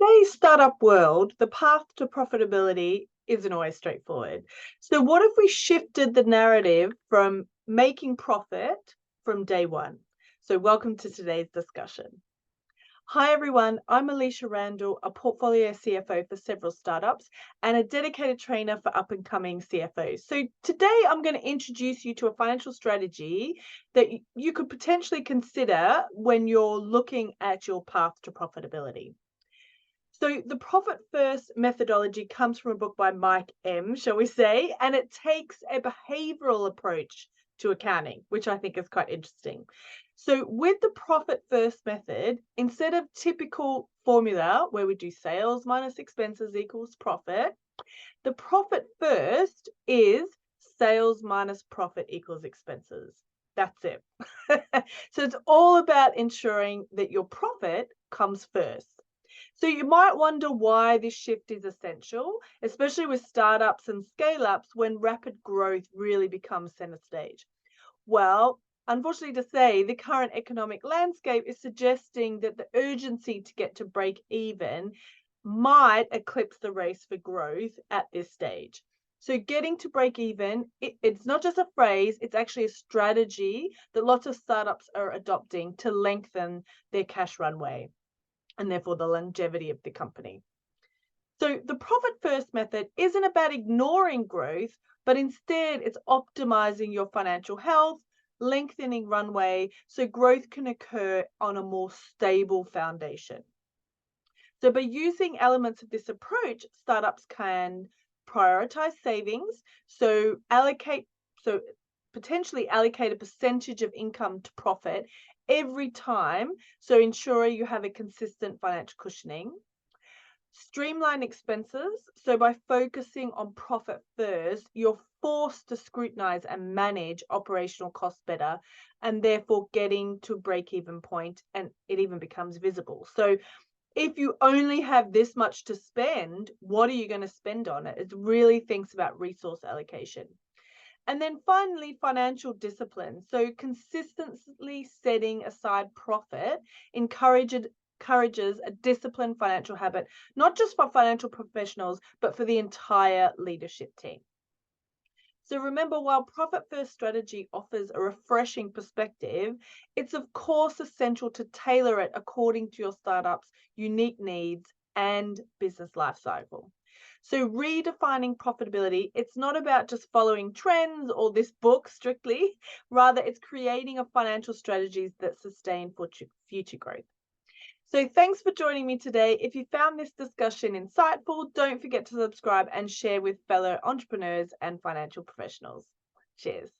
today's startup world, the path to profitability isn't always straightforward. So, what if we shifted the narrative from making profit from day one? So, welcome to today's discussion. Hi, everyone. I'm Alysha Randall, a portfolio CFO for several startups and a dedicated trainer for up and coming CFOs. So, today I'm going to introduce you to a financial strategy that you could potentially consider when you're looking at your path to profitability. So the profit first methodology comes from a book by Mike M, shall we say, and it takes a behavioral approach to accounting, which I think is quite interesting. So with the profit first method, instead of typical formula where we do sales minus expenses equals profit, the profit first is sales minus profit equals expenses. That's it. So it's all about ensuring that your profit comes first. So you might wonder why this shift is essential, especially with startups and scale-ups when rapid growth really becomes center stage. Well, unfortunately to say, the current economic landscape is suggesting that the urgency to get to break even might eclipse the race for growth at this stage. So getting to break even, it's not just a phrase, it's actually a strategy that lots of startups are adopting to lengthen their cash runway and therefore the longevity of the company. So the profit first method isn't about ignoring growth, but instead it's optimizing your financial health, lengthening runway so growth can occur on a more stable foundation. So by using elements of this approach, startups can prioritize savings, so potentially allocate a percentage of income to profit every time, so ensure you have a consistent financial cushioning. Streamline expenses, so by focusing on profit first, you're forced to scrutinize and manage operational costs better, and therefore getting to a break-even point, and it even becomes visible. So if you only have this much to spend, what are you going to spend on it? It really thinks about resource allocation. And then finally, financial discipline. So consistently setting aside profit encourages a disciplined financial habit, not just for financial professionals, but for the entire leadership team. So remember, while profit first strategy offers a refreshing perspective, it's of course essential to tailor it according to your startup's unique needs and business life cycle. So redefining profitability, it's not about just following trends or this book strictly, rather it's creating a financial strategies that sustain for future growth. So thanks for joining me today. If you found this discussion insightful, don't forget to subscribe and share with fellow entrepreneurs and financial professionals. Cheers.